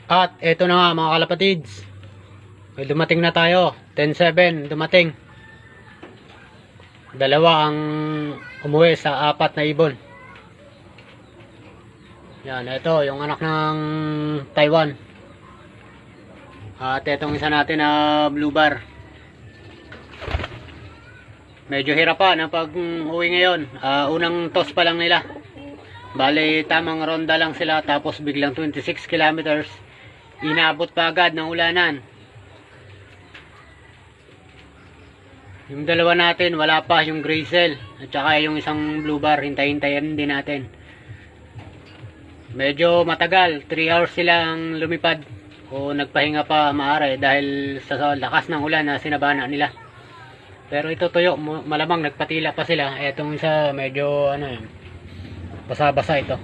At eto na nga mga kalapatids. May dumating na tayo. 10-7 dumating. Dalawa ang umuwi sa 4 na ibon. Yan, eto yung anak ng Taiwan. At etong isa natin na blue bar. Medyo hirapan ang pag-uwi ngayon. Unang toss pa lang nila. Bale, tamang ronda lang sila. Tapos biglang 26 kilometers. Inabot pa agad ng ulanan. Yung dalawa natin, wala pa yung Grazel. At saka yung isang blue bar, hintay-hintayin din natin. Medyo matagal. 3 hours silang lumipad. O nagpahinga pa maaari dahil sa lakas ng ulan na sinabana nila. Pero ito tuyo, malamang nagpatila pa sila. Etong isa medyo basa-basa ito.